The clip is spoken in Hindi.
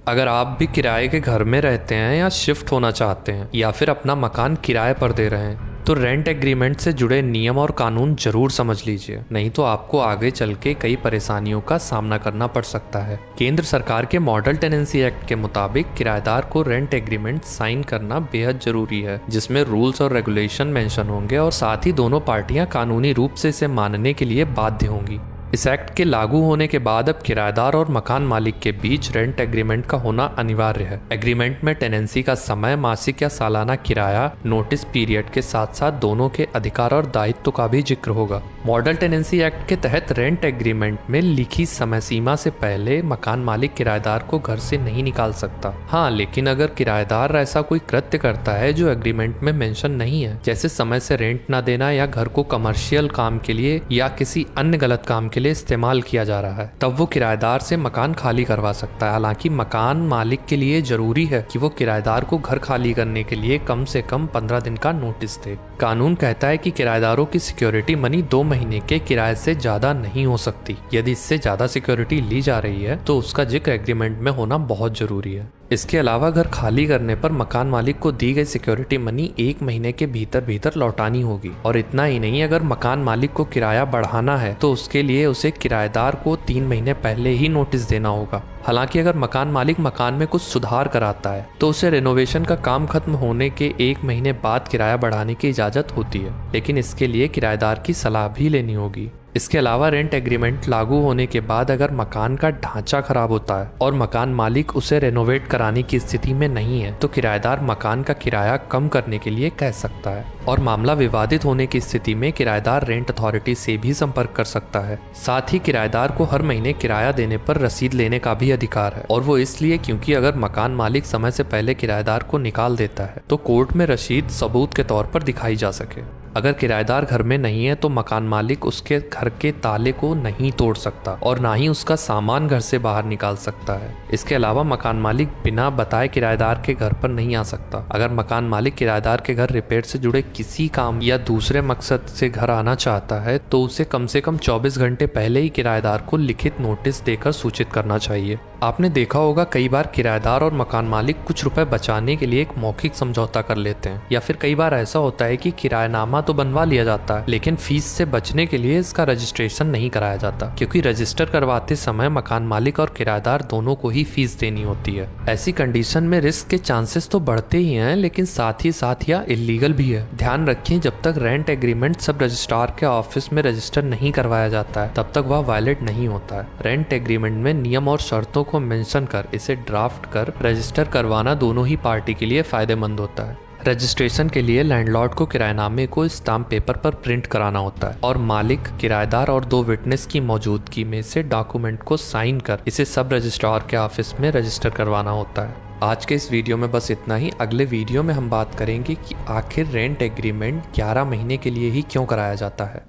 अगर आप भी किराए के घर में रहते हैं या शिफ्ट होना चाहते हैं या फिर अपना मकान किराए पर दे रहे हैं तो रेंट एग्रीमेंट से जुड़े नियम और कानून जरूर समझ लीजिए, नहीं तो आपको आगे चल के कई परेशानियों का सामना करना पड़ सकता है। केंद्र सरकार के मॉडल टेनेंसी एक्ट के मुताबिक किराएदार को रेंट एग्रीमेंट साइन करना बेहद जरूरी है, जिसमें रूल्स और रेगुलेशन मेंशन होंगे और साथ ही दोनों पार्टियां कानूनी रूप से इसे मानने के लिए बाध्य होंगी। इस एक्ट के लागू होने के बाद अब किराएदार और मकान मालिक के बीच रेंट एग्रीमेंट का होना अनिवार्य है। एग्रीमेंट में टेनेंसी का समय, मासिक या सालाना किराया, नोटिस पीरियड के साथ साथ दोनों के अधिकार और दायित्व का भी जिक्र होगा। मॉडल टेनेंसी एक्ट के तहत रेंट एग्रीमेंट में लिखी समय सीमा से पहले मकान मालिक किराएदार को घर से नहीं निकाल सकता। हाँ, लेकिन अगर किराएदार ऐसा कोई कृत्य करता है जो एग्रीमेंट में मेंशन नहीं है, जैसे समय से रेंट न देना या घर को कमर्शियल काम के लिए या किसी अन्य गलत काम के लिए इस्तेमाल किया जा रहा है, तब वो किराएदार से मकान खाली करवा सकता है। हालांकि मकान मालिक के लिए जरूरी है कि वो किराएदार को घर खाली करने के लिए कम से कम 15 दिन का नोटिस दे। कानून कहता है कि किराएदारों की सिक्योरिटी मनी 2 महीने के किराए से ज्यादा नहीं हो सकती। यदि इससे ज्यादा सिक्योरिटी ली जा रही है तो उसका जिक्र एग्रीमेंट में होना बहुत जरूरी है। इसके अलावा घर खाली करने पर मकान मालिक को दी गई सिक्योरिटी मनी 1 महीने के भीतर लौटानी होगी। और इतना ही नहीं, अगर मकान मालिक को किराया बढ़ाना है तो उसके लिए उसे किराएदार को 3 महीने पहले ही नोटिस देना होगा। हालांकि अगर मकान मालिक मकान में कुछ सुधार कराता है तो उसे रेनोवेशन का काम खत्म होने के 1 महीने बाद किराया बढ़ाने की इजाजत होती है, लेकिन इसके लिए किराएदार की सलाह भी लेनी होगी। इसके अलावा रेंट एग्रीमेंट लागू होने के बाद अगर मकान का ढांचा खराब होता है और मकान मालिक उसे रेनोवेट कराने की स्थिति में नहीं है तो किराएदार मकान का किराया कम करने के लिए कह सकता है। और मामला विवादित होने की स्थिति में किराएदार रेंट अथॉरिटी से भी संपर्क कर सकता है। साथ ही किराएदार को हर महीने किराया देने पर रसीद लेने का भी अधिकार है, और वो इसलिए क्योंकि अगर मकान मालिक समय से पहले किराएदार को निकाल देता है तो कोर्ट में रसीद सबूत के तौर पर दिखाई जा सके। अगर किराएदार घर में नहीं है तो मकान मालिक उसके घर के ताले को नहीं तोड़ सकता और ना ही उसका सामान घर से बाहर निकाल सकता है। इसके अलावा मकान मालिक बिना बताए किराएदार के घर पर नहीं आ सकता। अगर मकान मालिक किराएदार के घर रिपेयर से जुड़े किसी काम या दूसरे मकसद से घर आना चाहता है तो उसे कम से कम 24 घंटे पहले ही किराएदार को लिखित नोटिस देकर सूचित करना चाहिए। आपने देखा होगा कई बार किराएदार और मकान मालिक कुछ रुपए बचाने के लिए एक मौखिक समझौता कर लेते हैं, या फिर कई बार ऐसा होता है कि किरायनामा तो बनवा लिया जाता है लेकिन फीस से बचने के लिए इसका रजिस्ट्रेशन नहीं कराया जाता, क्योंकि रजिस्टर करवाते समय मकान मालिक और किराएदार दोनों को ही फीस देनी होती है। ऐसी कंडीशन में रिस्क के चांसेस तो बढ़ते ही हैं, लेकिन साथ ही साथ यह इलीगल भी है। ध्यान रखें, जब तक रेंट एग्रीमेंट सब रजिस्ट्रार के ऑफिस में रजिस्टर नहीं करवाया जाता है तब तक वह वायलेट नहीं होता है। रेंट एग्रीमेंट में नियम और शर्तों को मेंशन कर इसे ड्राफ्ट कर रजिस्टर करवाना दोनों ही पार्टी के लिए फायदेमंद होता है। रजिस्ट्रेशन के लिए लैंडलॉर्ड को किराएनामे को स्टाम्प पेपर पर प्रिंट कराना होता है और मालिक, किराएदार और 2 विटनेस की मौजूदगी में से डॉक्यूमेंट को साइन कर इसे सब रजिस्ट्रार के ऑफिस में रजिस्टर करवाना होता है। आज के इस वीडियो में बस इतना ही। अगले वीडियो में हम बात करेंगे कि आखिर रेंट एग्रीमेंट 11 महीने के लिए ही क्यों कराया जाता है।